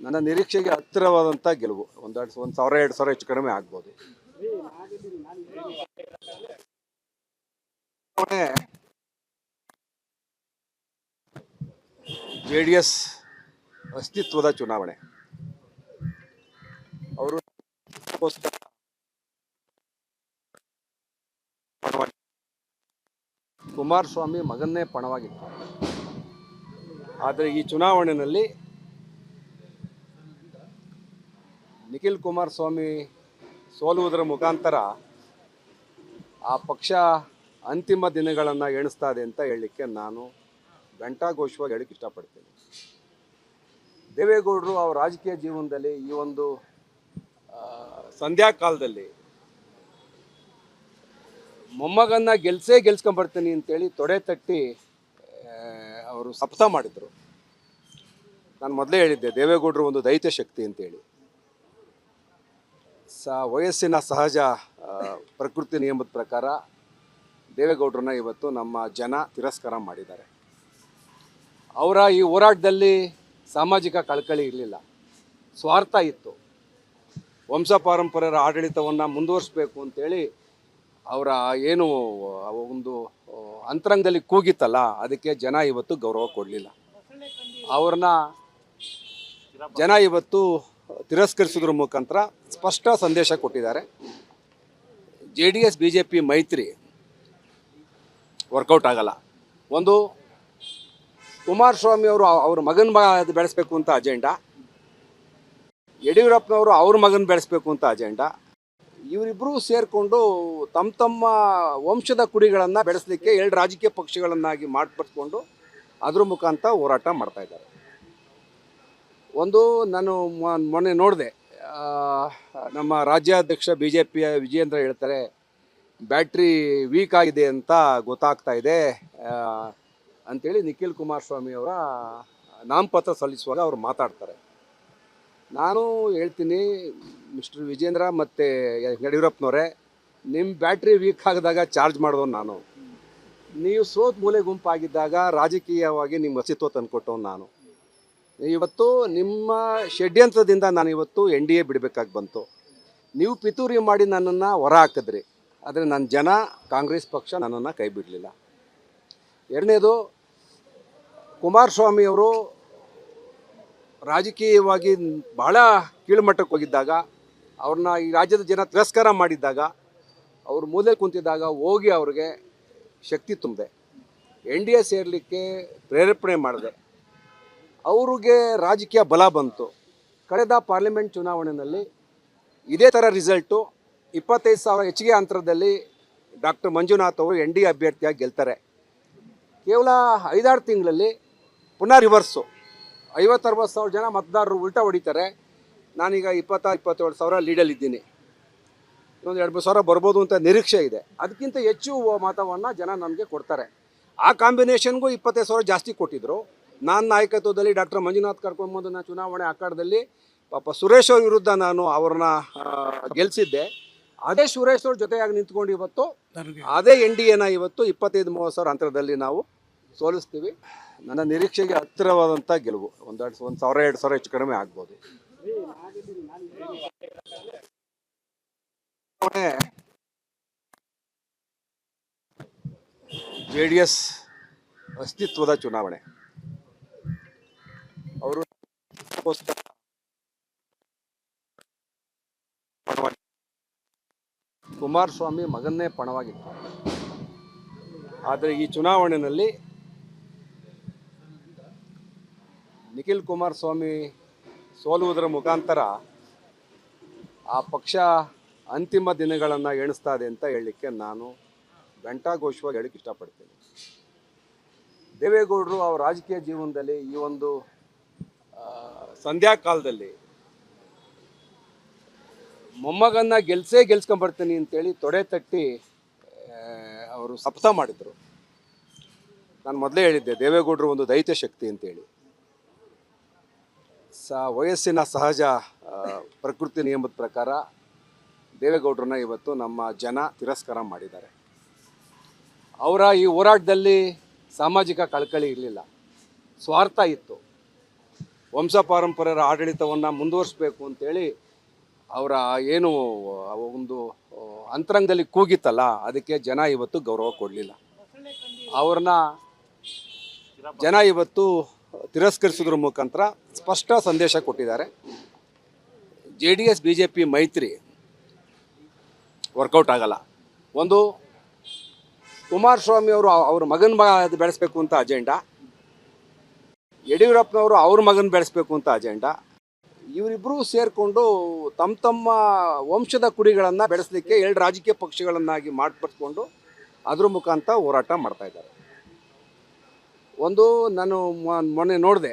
ನನ್ನ ನಿರೀಕ್ಷೆಗೆ ಹತ್ತಿರವಾದಂಥ ಗೆಲುವು. ಒಂದು 1,000-2,000 ಹೆಚ್ಚು ಕಡಿಮೆ ಆಗ್ಬೋದು. JDS ಅಸ್ತಿತ್ವದ ಚುನಾವಣೆ. ಅವರು ಕುಮಾರಸ್ವಾಮಿ ಮಗನ್ನೇ ಪಣವಾಗಿತ್ತು. ಆದರೆ ಈ ಚುನಾವಣೆಯಲ್ಲಿ ನಿಖಿಲ್ ಕುಮಾರಸ್ವಾಮಿ ಸೋಲುವುದರ ಮುಖಾಂತರ ಆ ಪಕ್ಷ ಅಂತಿಮ ದಿನಗಳನ್ನು ಎಣಿಸ್ತಾ ಇದೆ ಅಂತ ಹೇಳಲಿಕ್ಕೆ ನಾನು ಘಂಟಾಘೋಷವಾಗಿ ಹೇಳಕ್ಕೆ ಇಷ್ಟಪಡ್ತೀನಿ. ದೇವೇಗೌಡರು ಅವರ ರಾಜಕೀಯ ಜೀವನದಲ್ಲಿ ಈ ಒಂದು ಸಂಧ್ಯಾ ಕಾಲದಲ್ಲಿ ಮೊಮ್ಮಗನ್ನ ಗೆಲ್ಸ್ಕೊಂಬರ್ತೀನಿ ಅಂತೇಳಿ ತೊಡೆ ತಟ್ಟಿ ಅವರು ಶಪಥ ಮಾಡಿದರು. ನಾನು ಮೊದಲೇ ಹೇಳಿದ್ದೆ ದೇವೇಗೌಡರು ಒಂದು ದೈತ್ಯ ಶಕ್ತಿ ಅಂತೇಳಿ. ವಯಸ್ಸಿನ ಸಹಜ ಪ್ರಕೃತಿ ನಿಯಮದ ಪ್ರಕಾರ ದೇವೇಗೌಡರನ್ನ ಇವತ್ತು ನಮ್ಮ ಜನ ತಿರಸ್ಕಾರ ಮಾಡಿದ್ದಾರೆ. ಅವರ ಈ ಹೋರಾಟದಲ್ಲಿ ಸಾಮಾಜಿಕ ಕಳಕಳಿ ಇರಲಿಲ್ಲ, ಸ್ವಾರ್ಥ ಇತ್ತು. ವಂಶ ಪಾರಂಪರ್ಯರ ಆಡಳಿತವನ್ನು ಮುಂದುವರಿಸಬೇಕು ಅಂತೇಳಿ ಅವರ ಏನು ಒಂದು ಅಂತರಂಗದಲ್ಲಿ ಕೂಗಿತ್ತಲ್ಲ, ಅದಕ್ಕೆ ಜನ ಇವತ್ತು ಗೌರವ ಕೊಡಲಿಲ್ಲ. ಅವ್ರನ್ನ ಜನ ಇವತ್ತು ತಿರಸ್ಕರಿಸೋದ್ರ ಮುಖಾಂತರ ಸ್ಪಷ್ಟ ಸಂದೇಶ ಕೊಟ್ಟಿದ್ದಾರೆ. JDS BJP ಮೈತ್ರಿ ವರ್ಕೌಟ್ ಆಗಲ್ಲ. ಒಂದು ಕುಮಾರಸ್ವಾಮಿ ಅವರು ಅವ್ರ ಮಗನ ಬೆಳೆಸಬೇಕು ಅಂತ ಅಜೆಂಡಾ, ಯಡಿಯೂರಪ್ಪನವರು ಅವ್ರ ಮಗನ ಬೆಳೆಸಬೇಕು ಅಂತ ಅಜೆಂಡಾ. ಇವರಿಬ್ಬರೂ ಸೇರಿಕೊಂಡು ತಮ್ಮ ವಂಶದ ಕುರಿಗಳನ್ನು ಬೆಳೆಸಲಿಕ್ಕೆ 2 ರಾಜಕೀಯ ಪಕ್ಷಗಳನ್ನಾಗಿ ಮಾರ್ಪಡಿಸ್ಕೊಂಡು ಅದ್ರ ಮುಖಾಂತರ ಹೋರಾಟ ಮಾಡ್ತಾ ಇದ್ದಾರೆ. ಒಂದು ನಾನು ಮೊನ್ನೆ ನೋಡಿದೆ, ನಮ್ಮ ರಾಜ್ಯಾಧ್ಯಕ್ಷ BJPಯ ವಿಜಯೇಂದ್ರ ಹೇಳ್ತಾರೆ ಬ್ಯಾಟ್ರಿ ವೀಕ್ ಆಗಿದೆ ಅಂತ ಗೊತ್ತಾಗ್ತಾ ಇದೆ ಅಂಥೇಳಿ ನಿಖಿಲ್ ಕುಮಾರಸ್ವಾಮಿ ಅವರ ನಾಮಪತ್ರ ಸಲ್ಲಿಸುವಾಗ ಅವರು ಮಾತಾಡ್ತಾರೆ. ನಾನು ಹೇಳ್ತೀನಿ, ಮಿಸ್ಟರ್ ವಿಜೇಂದ್ರ ಮತ್ತು ಯಡಿಯೂರಪ್ಪನವರೇ, ನಿಮ್ಮ ಬ್ಯಾಟ್ರಿ ವೀಕ್ ಆಗಿದಾಗ ಚಾರ್ಜ್ ಮಾಡಿದವನು ನಾನು. ನೀವು ಸೋತ್ ಮೂಲೆ ಗುಂಪಾಗಿದ್ದಾಗ ರಾಜಕೀಯವಾಗಿ ನಿಮ್ಮ ಅಸ್ತಿತ್ವ ತಂದುಕೊಟ್ಟವನು ನಾನು. ಇವತ್ತು ನಿಮ್ಮ ಷಡ್ಯಂತ್ರದಿಂದ ನಾನು ಇವತ್ತು NDA ಬಿಡಬೇಕಾಗಿ ಬಂತು. ನೀವು ಪಿತೂರಿ ಮಾಡಿ ನನ್ನನ್ನು ಹೊರ ಹಾಕಿದ್ರಿ, ಆದರೆ ನನ್ನ ಜನ ಕಾಂಗ್ರೆಸ್ ಪಕ್ಷ ನನ್ನನ್ನು ಕೈ ಬಿಡಲಿಲ್ಲ. ಎರಡನೇದು, ಕುಮಾರಸ್ವಾಮಿಯವರು ರಾಜಕೀಯವಾಗಿ ಬಹಳ ಕೀಳುಮಟ್ಟಕ್ಕೆ ಹೋಗಿದ್ದಾಗ, ಅವ್ರನ್ನ ಈ ರಾಜ್ಯದ ಜನ ತಿರಸ್ಕಾರ ಮಾಡಿದ್ದಾಗ, ಅವರು ಮೂಲೆ ಕುಂತಿದ್ದಾಗ ಹೋಗಿ ಅವ್ರಿಗೆ ಶಕ್ತಿ ತುಂಬಿದೆ, NDA ಸೇರಲಿಕ್ಕೆ ಪ್ರೇರೇಪಣೆ ಮಾಡಿದೆ, ಅವ್ರಿಗೆ ರಾಜಕೀಯ ಬಲ ಬಂತು. ಕಳೆದ ಪಾರ್ಲಿಮೆಂಟ್ ಚುನಾವಣೆಯಲ್ಲಿ ಇದೇ ಥರ ರಿಸಲ್ಟು 25,000 ಹೆಚ್ಚಿಗೆ ಅಂತರದಲ್ಲಿ ಡಾಕ್ಟರ್ ಮಂಜುನಾಥ್ ಅವರು NDA ಅಭ್ಯರ್ಥಿಯಾಗಿ ಗೆಲ್ತಾರೆ. ಕೇವಲ 5-6 ತಿಂಗಳಲ್ಲಿ ಪುನಃ ರಿವರ್ಸು, 50-60 ಜನ ಮತದಾರರು ಉಲ್ಟಾ ಹೊಡಿತಾರೆ. ನಾನೀಗ 26-27 ಸಾವಿರ ಲೀಡಲ್ಲಿದ್ದೀನಿ. ಇನ್ನೊಂದು 2-3 ಸಾವಿರ ಬರ್ಬೋದು ಅಂತ ನಿರೀಕ್ಷೆ ಇದೆ. ಅದಕ್ಕಿಂತ ಹೆಚ್ಚು ಮತವನ್ನು ಜನ ನಮಗೆ ಕೊಡ್ತಾರೆ. ಆ ಕಾಂಬಿನೇಷನ್ಗೂ 25,000 ಜಾಸ್ತಿ ಕೊಟ್ಟಿದ್ದರು. ನಾನು ನಾಯಕತ್ವದಲ್ಲಿ ಡಾಕ್ಟರ್ ಮಂಜುನಾಥ್ ಕರ್ಕೊಂಡ್ಬಂದು ನಾನು ಚುನಾವಣೆ ಅಖಾಡದಲ್ಲಿ ಪಾಪ ಸುರೇಶ್ ಅವ್ರ ವಿರುದ್ಧ ನಾನು ಅವ್ರನ್ನ ಗೆಲ್ಲಿಸಿದ್ದೆ. ಅದೇ ಸುರೇಶ್ ಅವ್ರ ಜೊತೆಯಾಗಿ ನಿಂತ್ಕೊಂಡು ಇವತ್ತು ಅದೇ NDAನ ಇವತ್ತು 25-30 ಸಾವಿರ ಅಂತರದಲ್ಲಿ ನಾವು ಸೋಲಿಸ್ತೀವಿ. ನನ್ನ ನಿರೀಕ್ಷೆಗೆ ಹತ್ತಿರವಾದಂಥ ಗೆಲುವು. 1,000-2,000 ಹೆಚ್ಚು ಕಡಿಮೆ ಆಗ್ಬೋದು. JDS ಅಸ್ತಿತ್ವದ ಚುನಾವಣೆ. ಅವರು ಕುಮಾರಸ್ವಾಮಿ ಮಗನ್ನೇ ಪಣವಾಗಿತ್ತು. ಆದರೆ ಈ ಚುನಾವಣೆಯಲ್ಲಿ ನಿಖಿಲ್ ಕುಮಾರಸ್ವಾಮಿ ಸೋಲುವುದರ ಮುಖಾಂತರ ಆ ಪಕ್ಷ ಅಂತಿಮ ದಿನಗಳನ್ನು ಎಣಿಸ್ತಾ ಇದೆ ಅಂತ ಹೇಳಲಿಕ್ಕೆ ನಾನು ಘಂಟಾಘೋಷವಾಗಿ ಹೇಳಕ್ಕೆ ಇಷ್ಟಪಡ್ತೀನಿ. ದೇವೇಗೌಡರು ಅವರ ರಾಜಕೀಯ ಜೀವನದಲ್ಲಿ ಈ ಒಂದು ಸಂಧ್ಯಾ ಕಾಲದಲ್ಲಿ ಮೊಮ್ಮಗನ್ನ ಗೆಲ್ಸ್ಕೊಂಬರ್ತೀನಿ ಅಂತೇಳಿ ತೊಡೆ ತಟ್ಟಿ ಅವರು ಶಪಥ ಮಾಡಿದರು. ನಾನು ಮೊದಲೇ ಹೇಳಿದ್ದೆ ದೇವೇಗೌಡರು ಒಂದು ದೈತ್ಯ ಶಕ್ತಿ ಅಂತೇಳಿ. ವಯಸ್ಸಿನ ಸಹಜ ಪ್ರಕೃತಿ ನಿಯಮದ ಪ್ರಕಾರ ದೇವೇಗೌಡರನ್ನ ಇವತ್ತು ನಮ್ಮ ಜನ ತಿರಸ್ಕಾರ ಮಾಡಿದ್ದಾರೆ. ಅವರ ಈ ಹೋರಾಟದಲ್ಲಿ ಸಾಮಾಜಿಕ ಕಳಕಳಿ ಇರಲಿಲ್ಲ, ಸ್ವಾರ್ಥ ಇತ್ತು. ವಂಶ ಪಾರಂಪರ್ಯರ ಆಡಳಿತವನ್ನು ಮುಂದುವರಿಸಬೇಕು ಅಂತೇಳಿ ಅವರ ಏನು ಒಂದು ಅಂತರಂಗದಲ್ಲಿ ಕೂಗಿತ್ತಲ್ಲ, ಅದಕ್ಕೆ ಜನ ಇವತ್ತು ಗೌರವ ಕೊಡಲಿಲ್ಲ. ಅವ್ರನ್ನ ಜನ ಇವತ್ತು ತಿರಸ್ಕರಿಸೋದ್ರ ಮುಖಾಂತರ ಸ್ಪಷ್ಟ ಸಂದೇಶ ಕೊಟ್ಟಿದ್ದಾರೆ. JDS BJP ಮೈತ್ರಿ ವರ್ಕೌಟ್ ಆಗಲ್ಲ. ಒಂದು, ಕುಮಾರಸ್ವಾಮಿ ಅವರು ಅವ್ರ ಮಗನ ಬೆಳೆಸಬೇಕು ಅಂತ ಅಜೆಂಡಾ, ಯಡಿಯೂರಪ್ಪನವರು ಅವ್ರ ಮಗನ ಬೆಳೆಸಬೇಕು ಅಂತ ಅಜೆಂಡಾ. ಇವರಿಬ್ಬರೂ ಸೇರಿಕೊಂಡು ತಮ್ಮ ವಂಶದ ಕುಡಿಗಳನ್ನು ಬೆಳೆಸಲಿಕ್ಕೆ ಎರಡು ರಾಜಕೀಯ ಪಕ್ಷಗಳನ್ನಾಗಿ ಮಾರ್ಪಡಿಸ್ಕೊಂಡು ಅದ್ರ ಮುಖಾಂತರ ಹೋರಾಟ ಮಾಡ್ತಾ ಇದ್ದಾರೆ. ಒಂದು, ನಾನು ಮೊನ್ನೆ ನೋಡಿದೆ,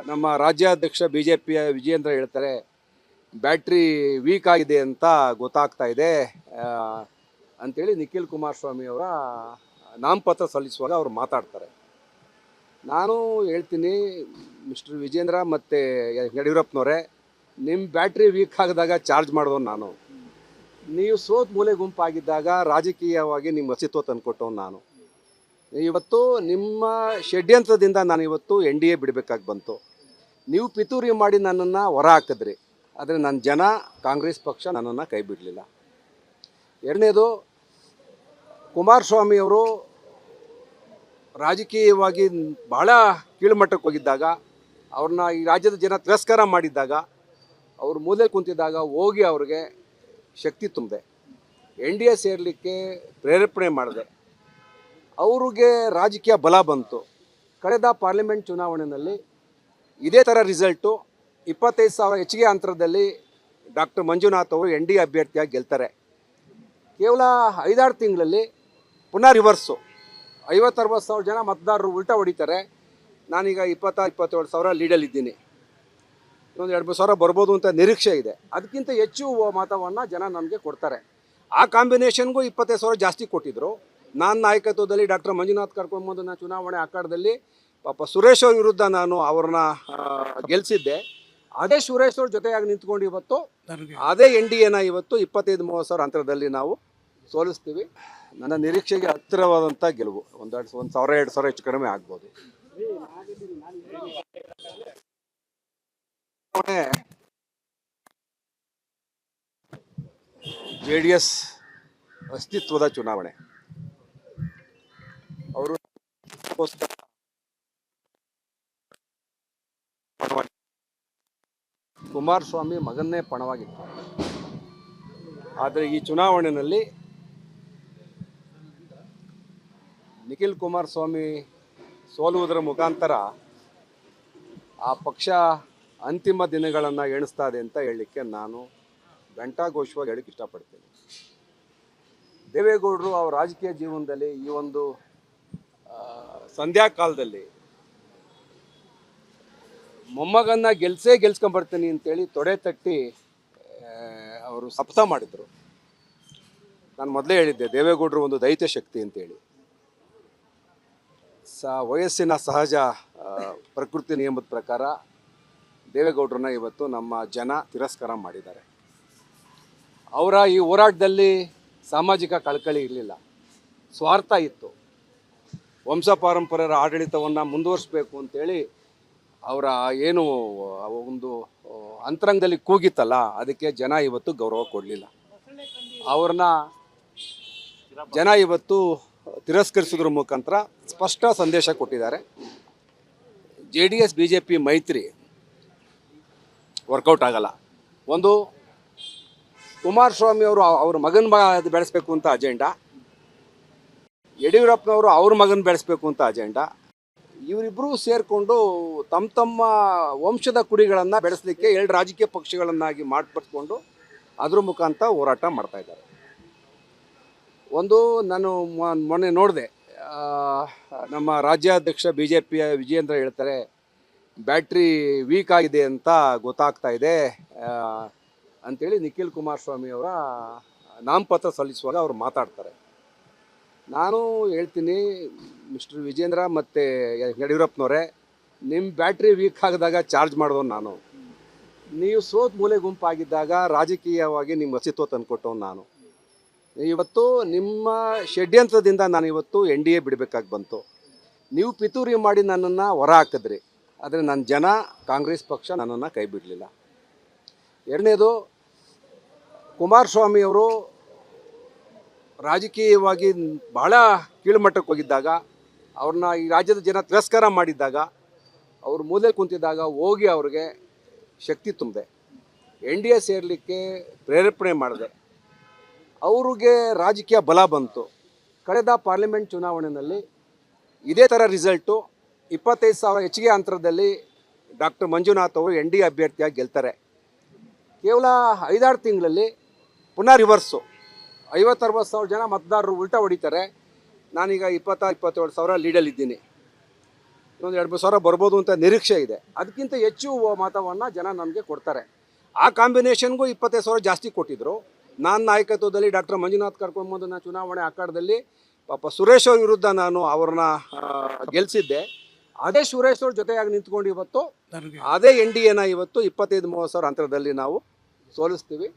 ನಮ್ಮ ರಾಜ್ಯಾಧ್ಯಕ್ಷ BJPಯ ವಿಜಯೇಂದ್ರ ಹೇಳ್ತಾರೆ, ಬ್ಯಾಟ್ರಿ ವೀಕ್ ಆಗಿದೆ ಅಂತ ಗೊತ್ತಾಗ್ತಾ ಇದೆ ಅಂಥೇಳಿ ನಿಖಿಲ್ ಕುಮಾರಸ್ವಾಮಿ ಅವರ ನಾಮಪತ್ರ ಸಲ್ಲಿಸುವಾಗ ಅವರು ಮಾತಾಡ್ತಾರೆ. ನಾನು ಹೇಳ್ತೀನಿ, ಮಿಸ್ಟರ್ ವಿಜೇಂದ್ರ ಮತ್ತು ಯಡಿಯೂರಪ್ಪನವರೇ, ನಿಮ್ಮ ಬ್ಯಾಟ್ರಿ ವೀಕ್ ಆಗಿದಾಗ ಚಾರ್ಜ್ ಮಾಡಿದವನು ನಾನು. ನೀವು ಸೋತ್ ಮೂಲೆ ಗುಂಪಾಗಿದ್ದಾಗ ರಾಜಕೀಯವಾಗಿ ನಿಮ್ಮ ಅಸ್ತಿತ್ವ ತಂದುಕೊಟ್ಟವನು ನಾನು. ಇವತ್ತು ನಿಮ್ಮ ಷಡ್ಯಂತ್ರದಿಂದ ನಾನು ಇವತ್ತು NDA ಬಿಡಬೇಕಾಗಿ ಬಂತು. ನೀವು ಪಿತೂರಿ ಮಾಡಿ ನನ್ನನ್ನು ಹೊರ ಹಾಕಿದ್ರಿ, ಆದರೆ ನನ್ನ ಜನ ಕಾಂಗ್ರೆಸ್ ಪಕ್ಷ ನನ್ನನ್ನು ಕೈ ಬಿಡಲಿಲ್ಲ. ಎರಡನೇದು, ಕುಮಾರಸ್ವಾಮಿಯವರು ರಾಜಕೀಯವಾಗಿ ಭಾಳ ಕೀಳುಮಟ್ಟಕ್ಕೆ ಹೋಗಿದ್ದಾಗ, ಅವ್ರನ್ನ ಈ ರಾಜ್ಯದ ಜನ ತಿರಸ್ಕಾರ ಮಾಡಿದ್ದಾಗ, ಅವರು ಮೂಲೆ ಕುಂತಿದ್ದಾಗ ಹೋಗಿ ಅವ್ರಿಗೆ ಶಕ್ತಿ ತುಂಬಿದೆ, NDA ಸೇರಲಿಕ್ಕೆ ಪ್ರೇರೇಪಣೆ ಮಾಡಿದೆ, ಅವ್ರಿಗೆ ರಾಜಕೀಯ ಬಲ ಬಂತು. ಕಳೆದ ಪಾರ್ಲಿಮೆಂಟ್ ಚುನಾವಣೆಯಲ್ಲಿ ಇದೇ ಥರ ರಿಸಲ್ಟು 25,000 ಹೆಚ್ಚಿಗೆ ಅಂತರದಲ್ಲಿ ಡಾಕ್ಟರ್ ಮಂಜುನಾಥ್ ಅವರು NDA ಅಭ್ಯರ್ಥಿಯಾಗಿ ಗೆಲ್ತಾರೆ. ಕೇವಲ 5-6 ತಿಂಗಳಲ್ಲಿ ಪುನಃ ರಿವರ್ಸು, 50-60 ಜನ ಮತದಾರರು ಉಲ್ಟಾ ಹೊಡಿತಾರೆ. ನಾನೀಗ 26-27 ಸಾವಿರ ಲೀಡಲ್ಲಿದ್ದೀನಿ, ಇನ್ನೊಂದು 2-3 ಸಾವಿರ ಬರ್ಬೋದು ಅಂತ ನಿರೀಕ್ಷೆ ಇದೆ. ಅದಕ್ಕಿಂತ ಹೆಚ್ಚು ಮತವನ್ನು ಜನ ನಮಗೆ ಕೊಡ್ತಾರೆ. ಆ ಕಾಂಬಿನೇಷನ್ಗೂ 25 ಸಾವಿರ ಜಾಸ್ತಿ ಕೊಟ್ಟಿದ್ದರು. ನನ್ನ ನಾಯಕತ್ವದಲ್ಲಿ ಡಾಕ್ಟರ್ ಮಂಜುನಾಥ್ ಕರ್ಕೊಂಡ್ಬಂದು ನಾನು ಚುನಾವಣೆ ಅಖಾಡದಲ್ಲಿ ಪಾಪ ಸುರೇಶ್ ಅವ್ರ ವಿರುದ್ಧ ನಾನು ಅವ್ರನ್ನ ಗೆಲ್ಲಿಸಿದ್ದೆ. ಅದೇ ಸುರೇಶ್ ಅವ್ರ ಜೊತೆಯಾಗಿ ನಿಂತ್ಕೊಂಡು ಇವತ್ತು ಅದೇ NDAನ ಇವತ್ತು 25-30 ಸಾವಿರ ಅಂತರದಲ್ಲಿ ನಾವು ಸೋಲಿಸ್ತೀವಿ. ನನ್ನ ನಿರೀಕ್ಷೆಗೆ ಹತ್ತಿರವಾದಂಥ ಗೆಲುವು. 1,000-2,000 ಹೆಚ್ಚು ಕಡಿಮೆ ಆಗ್ಬೋದು. JDS ಅಸ್ತಿತ್ವದ ಚುನಾವಣೆ. ಅವರು ಕುಮಾರಸ್ವಾಮಿ ಮಗನ್ನೇ ಪಣವಾಗಿತ್ತು. ಆದರೆ ಈ ಚುನಾವಣೆಯಲ್ಲಿ ನಿಖಿಲ್ ಕುಮಾರಸ್ವಾಮಿ ಸೋಲುವುದರ ಮುಖಾಂತರ ಆ ಪಕ್ಷ ಅಂತಿಮ ದಿನಗಳನ್ನು ಎಣಿಸ್ತಾ ಇದೆ ಅಂತ ಹೇಳಲಿಕ್ಕೆ ನಾನು ಘಂಟಾಘೋಷವಾಗಿ ಹೇಳಕ್ಕೆ ಇಷ್ಟಪಡ್ತೀನಿ. ದೇವೇಗೌಡರು ಅವರ ರಾಜಕೀಯ ಜೀವನದಲ್ಲಿ ಈ ಒಂದು ಸಂಧ್ಯಾಕಾಲದಲ್ಲಿ ಮೊಮ್ಮಗನ್ನ ಗೆಲ್ಸ್ಕೊಂಬರ್ತೀನಿ ಅಂತೇಳಿ ತೊಡೆ ತಟ್ಟಿ ಅವರು ಶಪಥ ಮಾಡಿದರು. ನಾನು ಮೊದಲೇ ಹೇಳಿದ್ದೆ, ದೇವೇಗೌಡರು ಒಂದು ದೈತ್ಯ ಶಕ್ತಿ ಅಂತೇಳಿ. ವಯಸ್ಸಿನ ಸಹಜ ಪ್ರಕೃತಿ ನಿಯಮದ ಪ್ರಕಾರ ದೇವೇಗೌಡರನ್ನ ಇವತ್ತು ನಮ್ಮ ಜನ ತಿರಸ್ಕಾರ ಮಾಡಿದ್ದಾರೆ. ಅವರ ಈ ಹೋರಾಟದಲ್ಲಿ ಸಾಮಾಜಿಕ ಕಳಕಳಿ ಇರಲಿಲ್ಲ, ಸ್ವಾರ್ಥ ಇತ್ತು. ವಂಶ ಪಾರಂಪರ್ಯರ ಆಡಳಿತವನ್ನು ಮುಂದುವರಿಸಬೇಕು ಅಂತೇಳಿ ಅವರ ಏನು ಒಂದು ಅಂತರಂಗದಲ್ಲಿ ಕೂಗಿತ್ತಲ್ಲ, ಅದಕ್ಕೆ ಜನ ಇವತ್ತು ಗೌರವ ಕೊಡಲಿಲ್ಲ. ಅವ್ರನ್ನ ಜನ ಇವತ್ತು ತಿರಸ್ಕರಿಸೋದ್ರ ಮುಖಾಂತರ ಸ್ಪಷ್ಟ ಸಂದೇಶ ಕೊಟ್ಟಿದ್ದಾರೆ. JDS BJP ಮೈತ್ರಿ ವರ್ಕೌಟ್ ಆಗಲ್ಲ. ಒಂದು, ಕುಮಾರಸ್ವಾಮಿ ಅವರು ಅವ್ರ ಮಗನ ಬೆಳೆಸಬೇಕು ಅಂತ ಅಜೆಂಡಾ, ಯಡಿಯೂರಪ್ಪನವರು ಅವ್ರ ಮಗನ ಬೆಳೆಸಬೇಕು ಅಂತ ಅಜೆಂಡಾ. ಇವರಿಬ್ಬರೂ ಸೇರಿಕೊಂಡು ತಮ್ಮ ವಂಶದ ಕುಡಿಗಳನ್ನು ಬೆಳೆಸಲಿಕ್ಕೆ ಎರಡು ರಾಜಕೀಯ ಪಕ್ಷಗಳನ್ನಾಗಿ ಮಾರ್ಪಡಿಸ್ಕೊಂಡು ಅದ್ರ ಮುಖಾಂತರ ಹೋರಾಟ ಮಾಡ್ತಾ ಇದ್ದಾರೆ. ಒಂದು, ನಾನು ಮೊನ್ನೆ ನೋಡಿದೆ, ನಮ್ಮ ರಾಜ್ಯಾಧ್ಯಕ್ಷ BJPಯ ವಿಜಯೇಂದ್ರ ಹೇಳ್ತಾರೆ, ಬ್ಯಾಟ್ರಿ ವೀಕ್ ಆಗಿದೆ ಅಂತ ಗೊತ್ತಾಗ್ತಾ ಇದೆ ಅಂಥೇಳಿ ನಿಖಿಲ್ ಕುಮಾರಸ್ವಾಮಿ ಅವರ ನಾಮಪತ್ರ ಸಲ್ಲಿಸುವಾಗ ಅವರು ಮಾತಾಡ್ತಾರೆ. ನಾನು ಹೇಳ್ತೀನಿ, ಮಿಸ್ಟರ್ ವಿಜೇಂದ್ರ ಮತ್ತು ಯಡಿಯೂರಪ್ಪನವರೇ, ನಿಮ್ಮ ಬ್ಯಾಟ್ರಿ ವೀಕ್ ಆಗಿದಾಗ ಚಾರ್ಜ್ ಮಾಡಿದವನು ನಾನು. ನೀವು ಸೋತ್ ಮೂಲೆ ಗುಂಪಾಗಿದ್ದಾಗ ರಾಜಕೀಯವಾಗಿ ನಿಮ್ಮ ಅಸ್ತಿತ್ವ ತಂದುಕೊಟ್ಟವನು ನಾನು. ಇವತ್ತು ನಿಮ್ಮ ಷಡ್ಯಂತ್ರದಿಂದ ನಾನು ಇವತ್ತು NDA ಬಿಡಬೇಕಾಗಿ ಬಂತು. ನೀವು ಪಿತೂರಿ ಮಾಡಿ ನನ್ನನ್ನು ಹೊರ ಹಾಕಿದ್ರಿ, ಆದರೆ ನನ್ನ ಜನ ಕಾಂಗ್ರೆಸ್ ಪಕ್ಷ ನನ್ನನ್ನು ಕೈ ಬಿಡಲಿಲ್ಲ. ಎರಡನೇದು, ಕುಮಾರಸ್ವಾಮಿ ಅವರು ರಾಜಕೀಯವಾಗಿ ಬಹಳ ಕೀಳುಮಟ್ಟಕ್ಕೆ ಹೋಗಿದ್ದಾಗ, ಅವ್ರನ್ನ ಈ ರಾಜ್ಯದ ಜನ ತಿರಸ್ಕಾರ ಮಾಡಿದ್ದಾಗ, ಅವರು ಮೂಲೆ ಕುಂತಿದ್ದಾಗ ಹೋಗಿ ಅವ್ರಿಗೆ ಶಕ್ತಿ ತುಂಬಿದೆ, ಎನ್ ಡಿ ಎ ಸೇರಲಿಕ್ಕೆ ಪ್ರೇರೇಪಣೆ ಮಾಡಿದೆ, ಅವ್ರಿಗೆ ರಾಜಕೀಯ ಬಲ ಬಂತು. ಕಳೆದ ಪಾರ್ಲಿಮೆಂಟ್ ಚುನಾವಣೆಯಲ್ಲಿ ಇದೇ ಥರ ರಿಸಲ್ಟು 25,000 ಹೆಚ್ಚಿಗೆ ಅಂತರದಲ್ಲಿ ಡಾಕ್ಟರ್ ಮಂಜುನಾಥ್ ಅವರು ಎನ್ ಡಿ ಎ ಅಭ್ಯರ್ಥಿಯಾಗಿ ಗೆಲ್ತಾರೆ. ಕೇವಲ 5-6 ತಿಂಗಳಲ್ಲಿ ಪುನಃ ರಿವರ್ಸು, 50-60 ಜನ ಮತದಾರರು ಉಲ್ಟಾ ಹೊಡಿತಾರೆ. ನಾನೀಗ 27 ಸಾವಿರ ಲೀಡಲ್ಲಿದ್ದೀನಿ. ಇನ್ನೊಂದು 2-3 ಸಾವಿರ ಬರ್ಬೋದು ಅಂತ ನಿರೀಕ್ಷೆ ಇದೆ. ಅದಕ್ಕಿಂತ ಹೆಚ್ಚು ಮತವನ್ನು ಜನ ನಮಗೆ ಕೊಡ್ತಾರೆ. ಆ ಕಾಂಬಿನೇಷನ್ಗೂ 25 ಸಾವಿರ ಜಾಸ್ತಿ ಕೊಟ್ಟಿದ್ದರು. ನನ್ನ ನಾಯಕತ್ವದಲ್ಲಿ ಡಾಕ್ಟರ್ ಮಂಜುನಾಥ್ ಕರ್ಕೊಂಡ್ಬಂದು ನಾನು ಚುನಾವಣೆ ಅಖಾಡದಲ್ಲಿ ಪಾಪ ಸುರೇಶ್ ಅವ್ರ ವಿರುದ್ಧ ನಾನು ಅವ್ರನ್ನ ಗೆಲ್ಲಿಸಿದ್ದೆ. ಅದೇ ಸುರೇಶ್ ಅವ್ರ ಜೊತೆಯಾಗಿ ನಿಂತ್ಕೊಂಡು ಇವತ್ತು ಅದೇ ಎನ್ ಡಿ ಎನ ಇವತ್ತು 25-30 ಸಾವಿರ ಅಂತರದಲ್ಲಿ ನಾವು ಸೋಲಿಸ್ತೀವಿ.